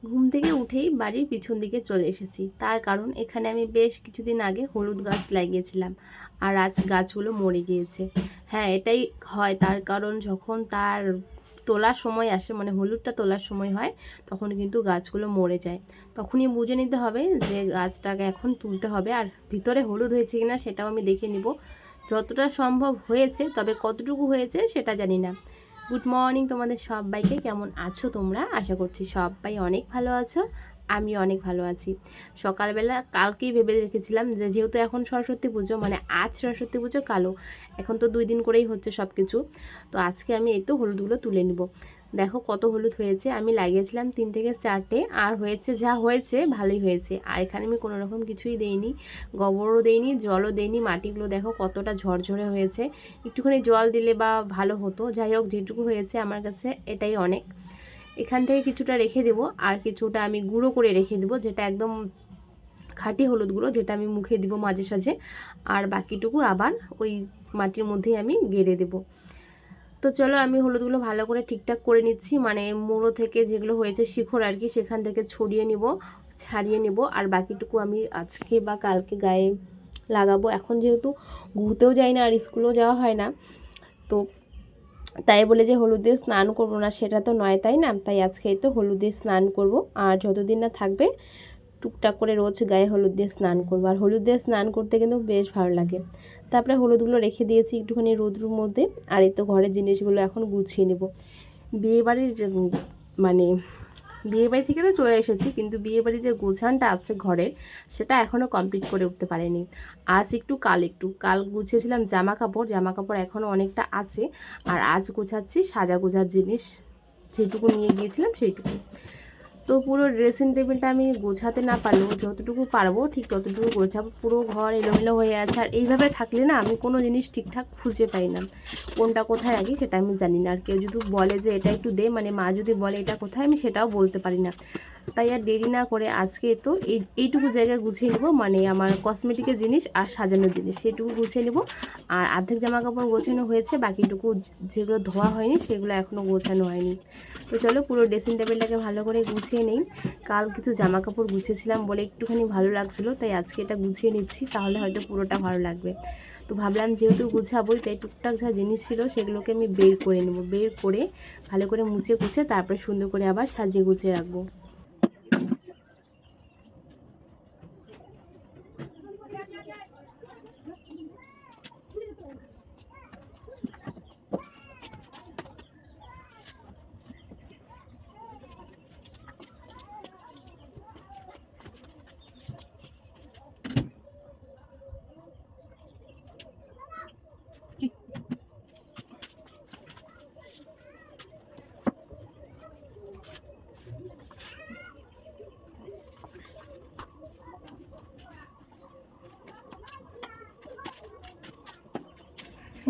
ঘুম থেকে উঠেই বাড়ির পিছন দিকে চলে এসেছি, তার কারণ এখানে আমি বেশ কিছুদিন আগে হলুদ গাছ লাগিয়েছিলাম আর আজ গাছগুলো মরে গিয়েছে। হ্যাঁ, এটাই হয়, তার কারণ যখন তার তোলার সময় আসে, মানে হলুদটা তোলার সময় হয়, তখন কিন্তু গাছগুলো মরে যায়। তখনই বুঝে নিতে হবে যে গাছটাকে এখন তুলতে হবে। আর ভিতরে হলুদ হয়েছে কিনা সেটাও আমি দেখে নিব। যতটা সম্ভব হয়েছে, তবে কতটুকু হয়েছে সেটা জানি না। গুড মর্নিং তোমাদের সবাইকে, কেমন আছো তোমরা? আশা করছি সবাই অনেক ভালো আছো, আমি অনেক ভালো আছি। সকালবেলা কালকেই ভেবে রেখেছিলাম যে যেহেতু এখন সরস্বতী পুজো, মানে আজ সরস্বতী পুজো, কালো, এখন তো 2 দিন করেই হচ্ছে সব কিছু। তো আজকে আমি এই তো হলুদগুলো তুলে নিব। দেখো কত হলুদ হয়েছে, আমি লাগিয়েছিলাম 3 থেকে 4টে, আর হয়েছে যা হয়েছে ভালোই হয়েছে। আর এখানে আমি কোনো রকম কিছুই দেইনি, গোবরও দেইনি, জলও দেইনি। মাটিগুলো দেখো কতটা ঝরঝরে হয়েছে, একটুখানি জল দিলে বা ভালো হতো। যাই হোক, যেটুকু হয়েছে আমার কাছে এটাই অনেক। এখান থেকে কিছুটা রেখে দেবো, আর কিছুটা আমি গুঁড়ো করে রেখে দেবো, যেটা একদম খাঁটি হলুদ গুঁড়ো, যেটা আমি মুখে দিব মাঝে সাঝে। আর বাকিটুকু আবার ওই মাটির মধ্যেই আমি গেড়ে দেবো। তো চলো, আমি হলুদগুলো ভালো করে ঠিকঠাক করে নিচ্ছি, মানে মুড়ো থেকে যেগুলো হয়েছে শিখর আর কি, সেখান থেকে ছাড়িয়ে নেব। আর বাকিটুকু আমি আজকে বা কালকে গায়ে লাগাবো। এখন যেহেতু ঘুরতেও যাই না আর স্কুলেও যাওয়া হয় না, তো তাই বলে যে হলুদ দিয়ে স্নান করবো না সেটা তো নয়, তাই না? তাই আজকে তো হলুদ দিয়ে স্নান করব। আর যতদিন না থাকবে টুকটাক করে রোজ গায়ে হলুদ দিয়ে স্নান করবো। আর হলুদ দিয়ে স্নান করতে কিন্তু বেশ ভালো লাগে। তারপরে হলুদগুলো রেখে দিয়েছি একটুখানি রোদ্রুর মধ্যে। আর এই তো ঘরের জিনিসগুলো এখন গুছিয়ে নেব। বিয়েবাড়ির মানে বিয়েবাড়ি থেকে তো চলে এসেছি, কিন্তু বিয়েবাড়ির যে গোছানটা আছে ঘরের, সেটা এখনও কমপ্লিট করে উঠতে পারিনি। আজ একটু কাল গুছিয়েছিলাম জামা কাপড় এখনও অনেকটা আছে। আর আজ গোছাচ্ছি সাজা গোছার জিনিস, যেটুকু নিয়ে গিয়েছিলাম সেইটুকু। তো পুরো ড্রেসিং টেবিলটা আমি গোছাতে না পারলেও যতটুকু পারবো ঠিক ততটুকু গোছাবো। পুরো ঘর এলোমেলো হয়ে আছে, আর এইভাবে থাকলে না আমি কোনো জিনিস ঠিকঠাক খুঁজে পাই না, কোনটা কোথায় রাখি সেটা আমি জানি না। আর কেউ যদি বলে যে এটা একটু দে, মানে মা যদি বলে এটা কোথায়, আমি সেটাও বলতে পারি না। তাই আর দেরি না করে আজকে তো এইটুকু জায়গায় গুছিয়ে নেবো, মানে আমার কসমেটিকের জিনিস আর সাজানোর জিনিস সেটুকু গুছিয়ে নেব। আর অর্ধেক জামা কাপড় গোছানো হয়েছে, বাকিটুকু যেগুলো ধোয়া হয়নি সেগুলো এখনও গোছানো হয়নি। তো চলো পুরো ড্রেসিং টেবিলটাকে ভালো করে গুছিয়ে নেই। কাল কিছু জামা কাপড় গুছিয়েছিলাম বলে একটুখানি ভালো লাগছিলো, তাই আজকে এটা গুছিয়ে নিচ্ছি, তাহলে হয়তো পুরোটা ভালো লাগবে। তো ভাবলাম যেহেতু গুছাবোই, তাই টুকটাক যা জিনিস ছিল সেগুলোকে আমি বের করে নেব। বের করে ভালো করে মুছে কুছে তারপরে সুন্দর করে আবার সাজিয়ে গুছিয়ে রাখবো।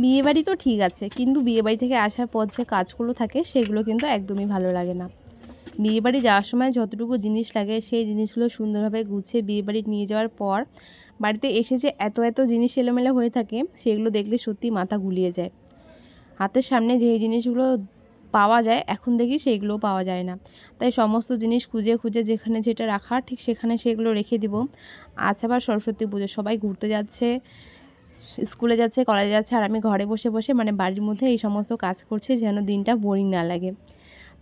বিয়েবাড়ি তো ঠিক আছে, কিন্তু বিয়েবাড়ি থেকে আসার পর যে কাজগুলো থাকে সেগুলো কিন্তু একদমই ভালো লাগে না। বিয়েবাড়ি যাওয়ার সময় যতটুকু জিনিস লাগে সেই জিনিসগুলো সুন্দরভাবে গুছিয়ে বিয়েবাড়ি নিয়ে যাওয়ার পর বাড়িতে এসে যে এত এত জিনিস এলোমেলো হয়ে থাকে, সেগুলো দেখলে সত্যি মাথা গুলিয়ে যায়। হাতের সামনে যে জিনিসগুলো পাওয়া যায় এখন দেখি সেইগুলোও পাওয়া যায় না। তাই সমস্ত জিনিস খুঁজে খুঁজে যেখানে যেটা রাখার ঠিক সেখানে সেগুলো রেখে দিব। আজ আবার সরস্বতী পুজো, সবাই ঘুরতে যাচ্ছে, স্কুলে যাচ্ছে, কলেজে যাচ্ছে, আর আমি ঘরে বসে বসে মানে বাড়ির মধ্যে এই সমস্ত কাজ করছি যেন দিনটা বোরিং না লাগে।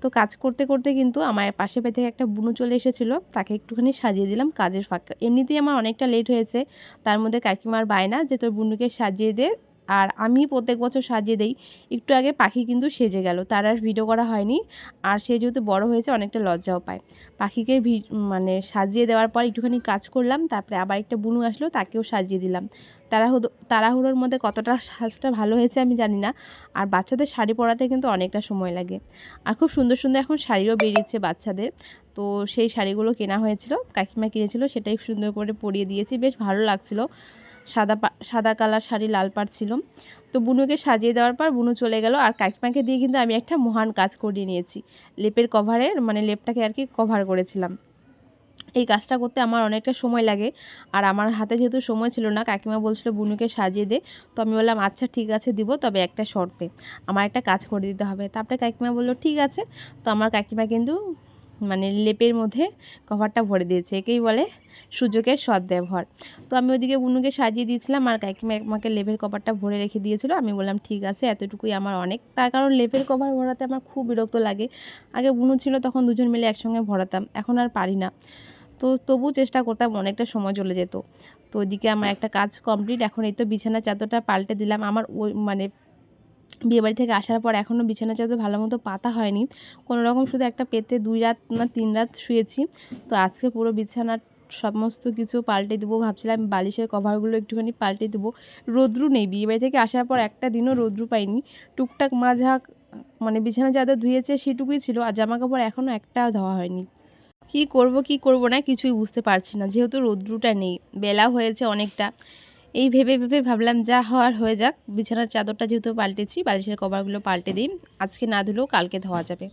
তো কাজ করতে করতে কিন্তু আমার পাশে থেকে একটা বুনু চলে এসেছিলো, তাকে একটুখানি সাজিয়ে দিলাম কাজের ফাঁকে। এমনিতেই আমার অনেকটা লেট হয়েছে, তার মধ্যে কাকিমার বায়না যে তোর বুনুকে সাজিয়ে দে। আর আমি প্রত্যেক বছর সাজিয়ে দেই। একটু আগে পাখি কিন্তু সেজে গেল, তার আর ভিডিও করা হয়নি। আর সে যেহেতু বড় হয়েছে অনেকটা লজ্জাও পায়। পাখিকে মানে সাজিয়ে দেওয়ার পর একটুখানি কাজ করলাম, তারপরে আবার একটা বুনু আসলো, তাকেও সাজিয়ে দিলাম। তাড়াহুড়োর মধ্যে কতটা সাজটা ভালো হয়েছে আমি জানি না। আর বাচ্চাদের শাড়ি পরাতে কিন্তু অনেকটা সময় লাগে। আর খুব সুন্দর সুন্দর এখন শাড়িও বেরিয়েছে বাচ্চাদের। তো সেই শাড়িগুলো কেনা হয়েছিল, কাকিমা কিনেছিল, সেটাই সুন্দর করে পরিয়ে দিয়েছি, বেশ ভালো লাগছিল। সাদা কালার শাড়ি, লাল পাড় ছিল। তো বুনুকে সাজিয়ে দেওয়ার পর বুনু চলে গেল, আর কাকিমাকে দিয়ে কিন্তু আমি একটা মহান কাজ করিয়ে নিয়েছি। লেপের কভারের মানে লেপটাকে আর কি কভার করেছিলাম। এই কাজটা করতে আমার অনেকটা সময় লাগে। আর আমার হাতে যেহেতু সময় ছিল না, কাকিমা বলছিল বুনুকে সাজিয়ে দে। তো আমি বললাম আচ্ছা ঠিক আছে দিব, তবে একটা শর্তে, আমার একটা কাজ করে দিতে হবে। তারপরে কাকিমা বলল ঠিক আছে। তো আমার কাকিমা কিন্তু মানে লেপের মধ্যে কভারটা ভরে দিয়েছে, একেই বলে সুযোগের সদ্ব্যবহার। তো আমি ওইদিকে বুনুকে সাজিয়ে দিয়েছিলাম আর কাকিমা আমাকে লেপের কভারটা ভরে রেখে দিয়েছিল। আমি বললাম ঠিক আছে, এতটুকুই আমার অনেক। তার কারণ লেপের কভার ভরাতে আমার খুব বিরক্ত লাগে। আগে বুনু ছিল তখন দুজন মিলে একসঙ্গে ভরাতাম, এখন আর পারি না। তো তবু চেষ্টা করতাম, অনেকটা সময় চলে যেত। তো ওইদিকে আমার একটা কাজ কমপ্লিট। এখন এই তো বিছানার চাদরটা পাল্টে দিলাম। আমার ওই মানে বিয়েবাড়ি থেকে আসার পর এখনও বিছানার চাদর ভালো মতো পাতা হয়নি, কোনো রকম শুধু একটা পেতে 2 রাত না 3 রাত শুয়েছি। তো আজকে পুরো বিছানার সমস্ত কিছু পাল্টে দেবো ভাবছিলাম, বালিশের কভারগুলো একটুখানি পাল্টে দেবো। রোদ্রু নেই, বিয়েবাড়ি থেকে আসার পর একটা দিনও রোদ্রু পাইনি। টুকটাক মাঝাক মানে বিছানার চাদর ধুয়েছে সেটুকুই ছিল, আর জামা কাপড় এখনও একটাও ধোয়া হয়নি। কি করব কি করব না কিছুই বুঝতে পারছি না, যেহেতু রৌদ্রটা নেই, বেলা হয়েছে অনেকটা। এই ভেবে ভেবে ভাবলাম যা হওয়ার হয়ে যাক, বিছানার চাদরটা যেহেতু পাল্টেছি, বালিশের কভারগুলো পাল্টে দিই। আজকে না ধুলেও কালকে ধোয়া যাবে।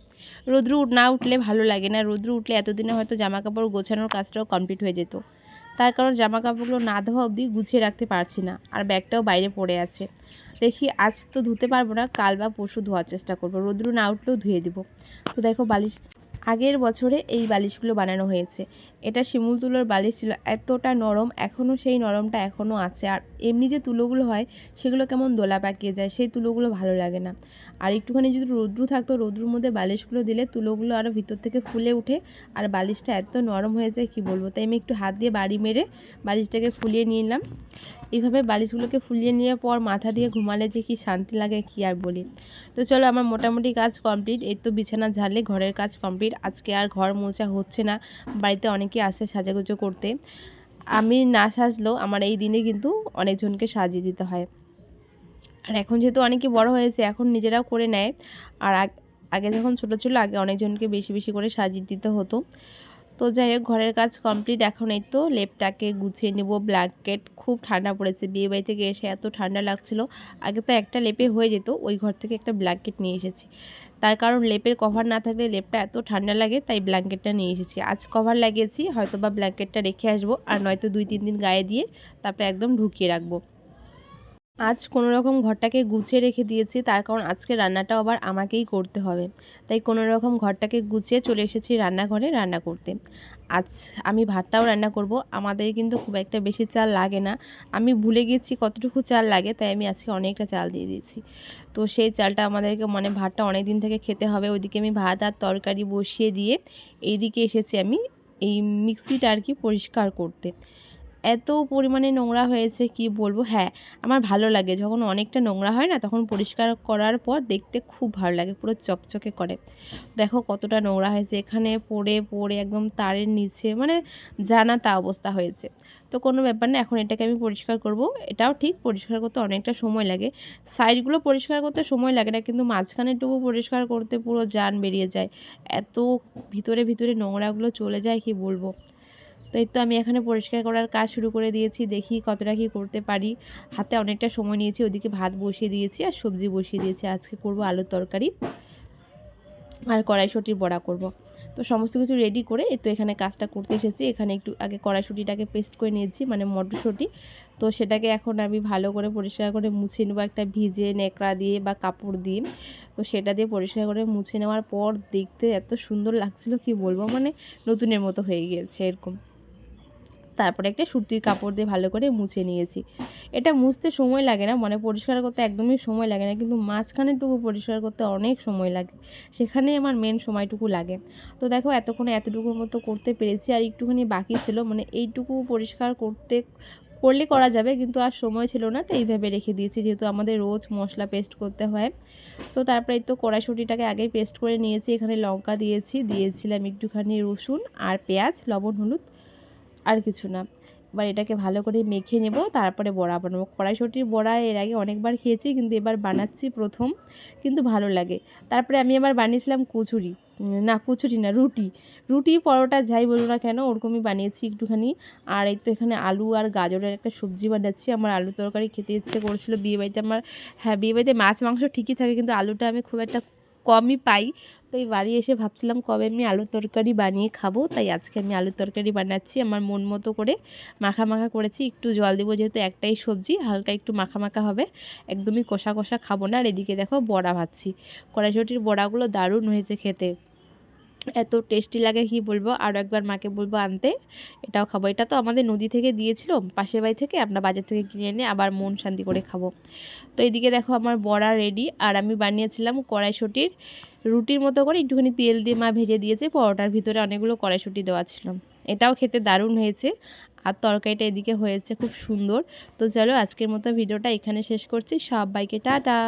রৌদ্র না উঠলে ভালো লাগে না, রৌদ্র উঠলে এতদিনে হয়তো জামা কাপড় গোছানোর কাজটাও কমপ্লিট হয়ে যেত। তার কারণ জামা কাপড়গুলো না ধোয়া অবধি গুছিয়ে রাখতে পারছি না, আর ব্যাগটাও বাইরে পড়ে আছে। দেখি আজ তো ধুতে পারবো না, কাল বা পরশু ধোয়ার চেষ্টা করবো, রৌদ্র না উঠলেও ধুয়ে দিব। তো দেখো বালিশ আগের বছরে এই বালিশগুলো বানানো হয়েছে। এটা শিমুল তুলোর বালিশ ছিল, এতটা নরম, এখনও সেই নরমটা এখনও আছে। আর এমনি যে তুলোগুলো হয় সেগুলো কেমন দোলা পাকিয়ে যায়, সেই তুলোগুলো ভালো লাগে না। আর একটুখানি যদি রৌদ্র থাকতো, রৌদ্রুর মধ্যে বালিশগুলো দিলে তুলোগুলো আরও ভিতর থেকে ফুলে উঠে আর বালিশটা এত নরম হয়ে যায় কী বলবো। তাই আমি একটু হাত দিয়ে বাড়ি মেরে বালিশটাকে ফুলিয়ে নিয়ে নিলাম। এইভাবে বালিশগুলোকে ফুলিয়ে নেওয়ার পর মাথা দিয়ে ঘুমালে যে কি শান্তি লাগে কি আর বলি। তো চলো আমার মোটামুটি কাজ কমপ্লিট। এই তো বিছানা ঝাড়লে ঘরের কাজ কমপ্লিট। আজকে আর ঘর মোছা হচ্ছে না, বাড়িতে অনেকে আসে সাজাগুজো করতে। আমি না সাজলেও আমার এই দিনে কিন্তু অনেকজনকে সাজিয়ে দিতে হয়। আর এখন যেহেতু অনেকে বড় হয়েছে, এখন নিজেরাও করে নেয়। আর আগে যখন ছোটো ছিল, আগে অনেকজনকে বেশি বেশি করে সাজিয়ে দিতে হতো। তো যাই হোক ঘরের কাজ কমপ্লিট। এখন এই তো লেপটাকে গুছিয়ে নেব। ব্ল্যাঙ্কেট খুব ঠান্ডা পড়েছে, বিয়েবাড়ি থেকে এসে এত ঠান্ডা লাগছিল। আগে তো একটা লেপে হয়ে যেত, ওই ঘর থেকে একটা ব্ল্যাঙ্কেট নিয়ে এসেছি। তার কারণ লেপের কভার না থাকলে লেপটা এত ঠান্ডা লাগে, তাই ব্ল্যাঙ্কেটটা নিয়ে এসেছি। আজ কভার লাগিয়েছি, হয়তো বা ব্ল্যাঙ্কেটটা রেখে আসবো, আর নয়তো 2-3 দিন গায়ে দিয়ে তারপরে একদম ঢুকিয়ে রাখবো। আজ কোনো রকম ঘরটাকে গুছিয়ে রেখে দিয়েছি, তার কারণ আজকে রান্নাটাও আবার আমাকেই করতে হবে। তাই কোনো রকম ঘরটাকে গুছিয়ে চলে এসেছি রান্নাঘরে রান্না করতে। আজ আমি ভাতটাও রান্না করব। আমাদের কিন্তু খুব একটা বেশি চাল লাগে না, আমি ভুলে গেছি কতটুকু চাল লাগে, তাই আমি আজকে অনেকটা চাল দিয়ে দিয়েছি। তো সেই চালটা আমাদেরকে মানে ভাতটা অনেক দিন থেকে খেতে হবে। ওইদিকে আমি ভাত আর তরকারি বসিয়ে দিয়ে এইদিকে এসেছি আমি এই মিক্সিটা আর কি পরিষ্কার করতে। এত পরিমাণে নোংরা হয়েছে কি বলবো। হ্যাঁ, আমার ভালো লাগে যখন অনেকটা নোংরা হয় না, তখন পরিষ্কার করার পর দেখতে খুব ভালো লাগে, পুরো চকচকে করে। দেখো কতটা নোংরা হয়েছে, এখানে পড়ে পড়ে একদম তারের নিচে মানে জানা তা অবস্থা হয়েছে। তো কোনো ব্যাপার না, এখন এটাকে আমি পরিষ্কার করব। এটাও ঠিক, পরিষ্কার করতে অনেকটা সময় লাগে। সাইডগুলো পরিষ্কার করতে সময় লাগে না, কিন্তু মাঝখানেরটুকু পরিষ্কার করতে পুরো জান বেরিয়ে যায়। এত ভিতরে ভিতরে নোংরাগুলো চলে যায় কি বলবো। তো এই তো আমি এখানে পরিষ্কার করার কাজ শুরু করে দিয়েছি, দেখি কতটা কী করতে পারি। হাতে অনেকটা সময় নিয়েছি, ওদিকে ভাত বসিয়ে দিয়েছি আর সবজি বসিয়ে দিয়েছি। আজকে করব আলুর তরকারি আর কড়াইশুঁটির বড়া করব। তো সমস্ত কিছু রেডি করে এই তো এখানে কাজটা করতে এসেছি। এখানে একটু আগে কড়াইশুঁটিটাকে পেস্ট করে নিয়েছি, মানে মটরশুঁটি। তো সেটাকে এখন আমি ভালো করে পরিষ্কার করে মুছে নেবো একটা ভিজে ন্যাকড়া দিয়ে বা কাপড় দিয়ে। তো সেটা দিয়ে পরিষ্কার করে মুছে নেওয়ার পর দেখতে এত সুন্দর লাগছিল কি বলবো, মানে নতুনের মতো হয়ে গিয়েছে এরকম। তারপরে একটা সুতির কাপড় দিয়ে ভালো করে মুছে নিয়েছি। এটা মুছতে সময় লাগে না, মানে পরিষ্কার করতে একদমই সময় লাগে না, কিন্তু মাঝখানেরটুকু পরিষ্কার করতে অনেক সময় লাগে, সেখানেই আমার মেন সময়টুকু লাগে। তো দেখো এতক্ষণে এতটুকুর মতো করতে পেরেছি, আর একটুখানি বাকি ছিল, মানে এইটুকু পরিষ্কার করলে করা যাবে, কিন্তু আর সময় ছিল না, তো এইভাবে রেখে দিয়েছি, যেহেতু আমাদের রোজ মশলা পেস্ট করতে হয়। তো তারপরে তো কড়াইশুঁটিটাকে আগেই পেস্ট করে নিয়েছি। এখানে লঙ্কা দিয়েছিলাম একটুখানি রসুন আর পেঁয়াজ, লবণ হলুদ, আর কিছু না। এবার এটাকে ভালো করে মেখে নেব, তারপরে বড়া বানাবো। কড়াইশুঁটির বড়া এর আগে অনেকবার খেয়েছি, কিন্তু এবার বানাচ্ছি প্রথম, কিন্তু ভালো লাগে। তারপরে আমি আবার বানিয়েছিলাম কচুরি না, রুটি পরোটা যাই বলো না কেন, ওরকমই বানিয়েছি একটুখানি। আর এই তো এখানে আলু আর গাজরের একটা সবজি বানাচ্ছি। আমার আলু তরকারি খেতে ইচ্ছে করছিলো বিয়েবাড়িতে। হ্যাঁ, বিয়েবাড়িতে মাছ মাংস ঠিকই থাকে, কিন্তু আলুটা আমি খুব একটা কমই পাই। তো এই বাড়ি এসে ভাবছিলাম কবে আমি আলুর তরকারি বানিয়ে খাবো, তাই আজকে আমি আলুর তরকারি বানাচ্ছি আমার মন মতো করে। মাখা মাখা করেছি, একটু জল দেবো যেহেতু একটাই সবজি, হালকা একটু মাখা মাখা হবে, একদমই কষা কষা খাবো না। আর এদিকে দেখো বড়া ভাজছি, কড়াইশুঁটির বড়াগুলো দারুণ হয়েছে খেতে, এত টেস্টি লাগে কি বলবো। আরও একবার মাকে বলবো আনতে, এটাও খাবো। এটা তো আমাদের নদী থেকে দিয়েছিল, পাশের বাড়ি থেকে, আমরা বাজার থেকে কিনে এনে আবার মন শান্তি করে খাবো। তো এদিকে দেখো আমার বড়া রেডি। আর আমি বানিয়েছিলাম কড়াইশুঁটির রুটির মতো করে একটুখানি তেল দিয়ে মা ভেজে দিয়েছে, পরোটার ভিতরে অনেকগুলো কড়াইশুঁটি দেওয়া ছিল। এটাও খেতে দারুণ হয়েছে। আর তরকারিটা এদিকে হয়েছে খুব সুন্দর। তো চলো আজকের মতো ভিডিওটা এখানে শেষ করছি। সবাইকে টাটা।